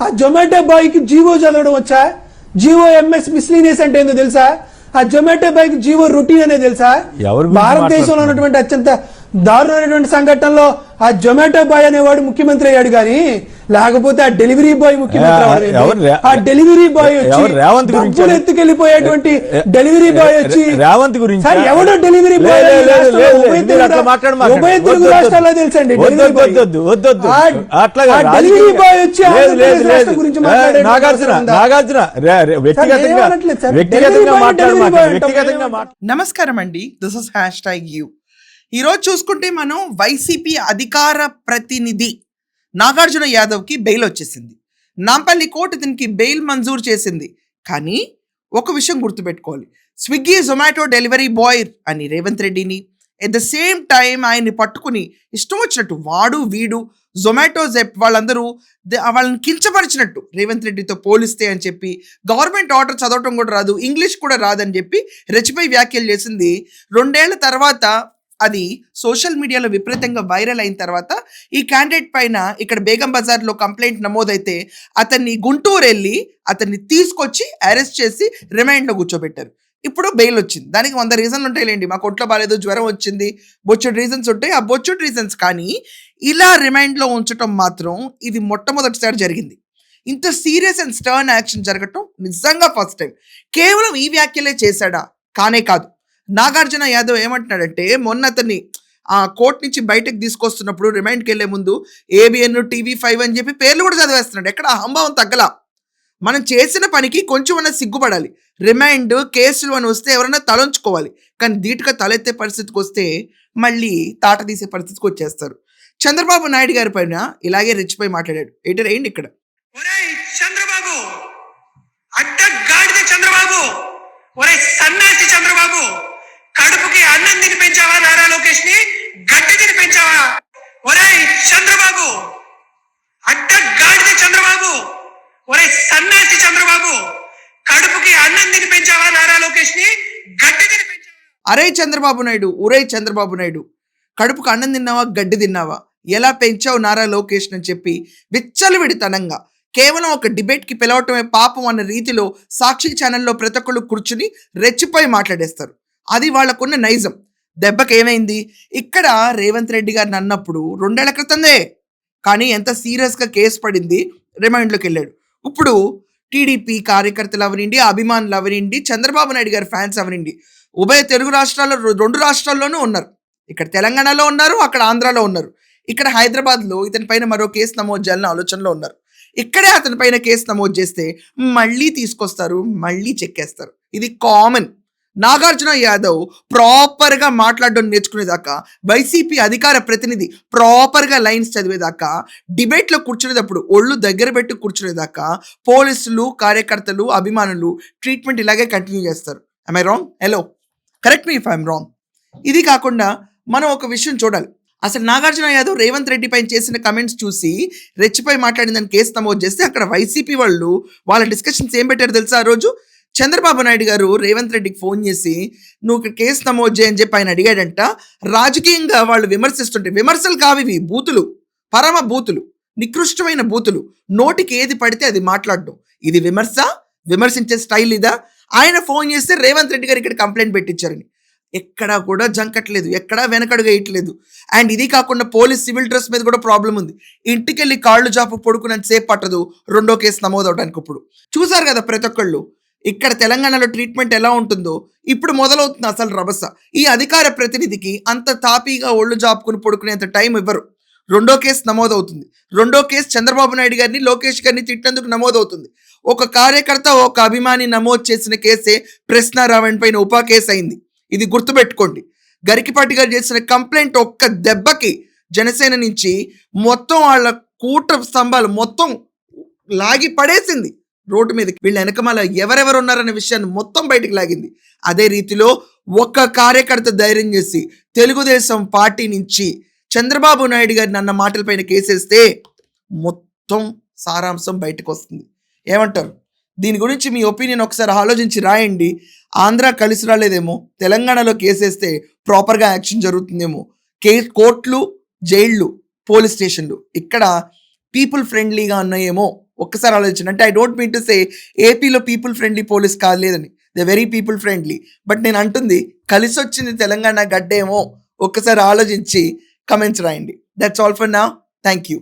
ఆ జొమాటో బాయ్ కి జీవో చదవడం వచ్చా? జీవో ఎంఎస్ మిస్లీనియస్ అంటే ఏందో తెలుసా? ఆ జొమాటో బాయ్ కి జీవో రొటీన్ అనేది తెలుసా? భారతదేశంలో ఉన్నటువంటి అత్యంత దారుణమైనటువంటి సంఘటనలో ఆ జొమాటో బాయ్ అనేవాడు ముఖ్యమంత్రి అయ్యాడు కానీ లేకపోతే ఆ డెలివరీ బాయ్ ముఖ్యమంత్రి. ఆ డెలివరీ బాయ్ వచ్చి ఎత్తుకెళ్లిపోయేటువంటి డెలివరీ బాయ్ వచ్చి రేవంత్ గురించి ఎవడో డెలివరీ బాయ్ ఉభయ తెలుగు రాష్ట్రాల్లో తెలుసండి. డెలివరీ బాయ్ వచ్చి గురించి నమస్కారం అండి, దిస్ ఇస్ #you. ఈరోజు చూసుకుంటే మనం వైసీపీ అధికార ప్రతినిధి నాగార్జున యాదవ్కి బెయిల్ వచ్చేసింది. నాంపల్లి కోర్టు దీనికి బెయిల్ మంజూరు చేసింది. కానీ ఒక విషయం గుర్తుపెట్టుకోవాలి, స్విగ్గీ జొమాటో డెలివరీ బాయ్ అని రేవంత్ రెడ్డిని ఎట్ ద సేమ్ టైం ఆయన్ని పట్టుకుని ఇష్టం వచ్చినట్టు వాడు వీడు జొమాటో జెప్ వాళ్ళందరూ వాళ్ళని కించపరిచినట్టు రేవంత్ రెడ్డితో పోలిస్తే అని చెప్పి గవర్నమెంట్ ఆర్డర్ చదవటం కూడా రాదు, ఇంగ్లీష్ కూడా రాదని చెప్పి రెచ్చిపోయి వ్యాఖ్యలు చేసింది. 2 ఏళ్ల తర్వాత అది సోషల్ మీడియాలో విపరీతంగా వైరల్ అయిన తర్వాత ఈ క్యాండిడేట్ పైన ఇక్కడ బేగం బజార్లో కంప్లైంట్ నమోదైతే అతన్ని గుంటూరు వెళ్ళి అతన్ని తీసుకొచ్చి అరెస్ట్ చేసి రిమాండ్లో కూర్చోబెట్టారు. ఇప్పుడు బెయిల్ వచ్చింది. దానికి 100 రీజన్లు ఉంటాయిలేండి. మాకు ఒంట్లో బాగాలేదు, జ్వరం వచ్చింది, బొచ్చుడు రీజన్స్ ఉంటాయి. ఆ బొచ్చుడు రీజన్స్ కానీ ఇలా రిమాండ్లో ఉంచడం మాత్రం ఇది మొట్టమొదటిసారి జరిగింది. ఇంత సీరియస్ అండ్ స్టర్న్ యాక్షన్ జరగటం నిజంగా ఫస్ట్ టైం. కేవలం ఈ వ్యాఖ్యలే చేశాడా? కానే కాదు. నాగార్జున యాదవ్ ఏమంటున్నాడంటే, మొన్న అతన్ని ఆ కోర్టు నుంచి బయటకు తీసుకొస్తున్నప్పుడు రిమాండ్కి వెళ్లే ముందు ABN TV5 అని చెప్పి పేర్లు కూడా చదివేస్తున్నాడు. ఎక్కడ అహంభావం తగ్గలా. మనం చేసిన పనికి కొంచెం అన్న సిగ్గుపడాలి. రిమాండ్ కేసులు అని వస్తే ఎవరైనా తలంచుకోవాలి. కానీ ధీటుగా తలెత్తే పరిస్థితికి వస్తే మళ్ళీ తాట తీసే పరిస్థితికి వచ్చేస్తారు. చంద్రబాబు నాయుడు గారి పైన ఇలాగే రెచ్చిపోయి మాట్లాడాడు. ఏంటి ఇక్కడ చంద్రబాబు అడ్డగాడిద చంద్రబాబు, ఒరే సన్నాసి చంద్రబాబు, కడుపుకి అన్నం తిని పెంచావా నారా లోకేష్ ని? గడ్డి తిని పెంచావా? ఒరే చంద్రబాబు అడ్డగాడిద చంద్రబాబు, ఒరే సన్నాసి చంద్రబాబు, కడుపుకి అన్నం తిని పెంచావా నారా లోకేష్ ని? గడ్డి తిని పెంచావా? అరే చంద్రబాబు నాయుడు, ఒరే చంద్రబాబు నాయుడు, కడుపుకు అన్నం తిన్నావా, గడ్డి తిన్నావా, ఎలా పెంచావు నారా లోకేష్ అని చెప్పి విచ్చలవిడితనంగా కేవలం ఒక డిబేట్కి పిలవటమే పాపం అన్న రీతిలో సాక్షి ఛానల్లో ప్రతి ఒక్కళ్ళు కూర్చుని రెచ్చిపోయి మాట్లాడేస్తారు. అది వాళ్ళకున్న నైజం. దెబ్బకి ఏమైంది? ఇక్కడ రేవంత్ రెడ్డి గారిని అన్నప్పుడు 2 ఏళ్ల క్రితందే, కానీ ఎంత సీరియస్గా కేసు పడింది, రిమాండ్లోకి వెళ్ళాడు. ఇప్పుడు టీడీపీ కార్యకర్తలు అవనండి, అభిమానులు అవనండి, చంద్రబాబు నాయుడు గారి ఫ్యాన్స్ అవనండి, ఉభయ తెలుగు రాష్ట్రాల్లో 2 రాష్ట్రాల్లోనూ ఉన్నారు. ఇక్కడ తెలంగాణలో ఉన్నారు, అక్కడ ఆంధ్రాలో ఉన్నారు. ఇక్కడ హైదరాబాద్లో ఇతని పైన మరో కేసు నమోదు చేయాలని ఆలోచనలో ఉన్నారు. ఇక్కడే అతని పైన కేసు నమోదు చేస్తే మళ్ళీ తీసుకొస్తారు, మళ్ళీ చెక్కేస్తారు. ఇది కామన్. నాగార్జున యాదవ్ ప్రాపర్గా మాట్లాడడం నేర్చుకునేదాకా, వైసీపీ అధికార ప్రతినిధి ప్రాపర్గా లైన్స్ చదివేదాకా, డిబేట్లో కూర్చునేటప్పుడు ఒళ్ళు దగ్గర పెట్టి కూర్చునేదాకా పోలీసులు, కార్యకర్తలు, అభిమానులు ట్రీట్మెంట్ ఇలాగే కంటిన్యూ చేస్తారు. I I wrong? Hello, correct me if I'm wrong. ఇది కాకుండా మనం ఒక విషయం చూడాలి. అసలు నాగార్జున యాదవ్ రేవంత్ రెడ్డి పైన చేసిన కమెంట్స్ చూసి రెచ్చిపోయి మాట్లాడిందని కేసు నమోదు చేస్తే అక్కడ వైసీపీ వాళ్ళు వాళ్ళ డిస్కషన్స్ ఏం పెట్టారు తెలుసా? ఆ రోజు చంద్రబాబు నాయుడు గారు రేవంత్ రెడ్డికి ఫోన్ చేసి నువ్వు ఇక్కడ కేసు నమోదు చేయని చెప్పి ఆయన అడిగాడంట. రాజకీయంగా వాళ్ళు విమర్శిస్తుంటే, విమర్శలు కావివి, బూతులు, పరమ బూతులు, నికృష్టమైన బూతులు, నోటికి ఏది పడితే అది మాట్లాడడం. ఇది విమర్శ? విమర్శించే స్టైల్ ఇదా? ఆయన ఫోన్ చేస్తే రేవంత్ రెడ్డి గారు ఇక్కడ కంప్లైంట్ పెట్టించారని. ఎక్కడా కూడా జంకట్లేదు, ఎక్కడా వెనకడుగు వేయట్లేదు. అండ్ ఇది కాకుండా పోలీస్ సివిల్ డ్రెస్ మీద కూడా ప్రాబ్లం ఉంది. ఇంటికి వెళ్ళి కాళ్ళు జాపు పడుకున్నంత సేపు పట్టదు 2వ కేసు నమోదు అవడానికి. ఇప్పుడు చూసారు కదా ప్రతి ఒక్కళ్ళు, ఇక్కడ తెలంగాణలో ట్రీట్మెంట్ ఎలా ఉంటుందో ఇప్పుడు మొదలవుతుంది అసలు రభస. ఈ అధికార ప్రతినిధికి అంత తాపీగా ఒళ్ళు జాపుకుని పడుకునేంత టైం ఇవ్వరు. 2వ కేసు నమోదు అవుతుంది. 2వ కేసు చంద్రబాబు నాయుడు గారిని, లోకేష్ గారిని తిట్టినందుకు నమోదు అవుతుంది. ఒక కార్యకర్త, ఒక అభిమాని నమోదు చేసిన కేసే ప్రశ్నారావణ్ పైన ఉపా కేసు అయింది. ఇది గుర్తుపెట్టుకోండి. గరికిపాటి గారు చేసిన కంప్లైంట్ ఒక్క దెబ్బకి జనసేన నుంచి మొత్తం వాళ్ళ కూట స్తంభాలు మొత్తం లాగి పడేసింది రోడ్డు మీదకి. వీళ్ళ వెనకమాల ఎవరెవరు ఉన్నారనే విషయాన్ని మొత్తం బయటికి లాగింది. అదే రీతిలో ఒక్క కార్యకర్త ధైర్యం చేసి తెలుగుదేశం పార్టీ నుంచి చంద్రబాబు నాయుడు గారిని అన్న మాటలపైన కేసేస్తే మొత్తం సారాంశం బయటకు వస్తుంది. ఏమంటారు? దీని గురించి మీ ఒపీనియన్ ఒకసారి ఆలోచించి రాయండి. ఆంధ్ర కలిసి రాలేదేమో, తెలంగాణలో కేసేస్తే ప్రాపర్గా యాక్షన్ జరుగుతుందేమో. కోర్టులు, జైళ్ళు, పోలీస్ స్టేషన్లు ఇక్కడ పీపుల్ ఫ్రెండ్లీగా ఉన్నాయేమో ఒక్కసారి ఆలోచించండి. అంటే I don't mean to say ఏపీలో పీపుల్ ఫ్రెండ్లీ పోలీస్ కాలేదని, they very people friendly. But నేను అంటుంది కలిసి వచ్చింది తెలంగాణ గడ్డేమో. ఒక్కసారి ఆలోచించి కమెంట్స్ రాయండి. That's all for now. Thank you.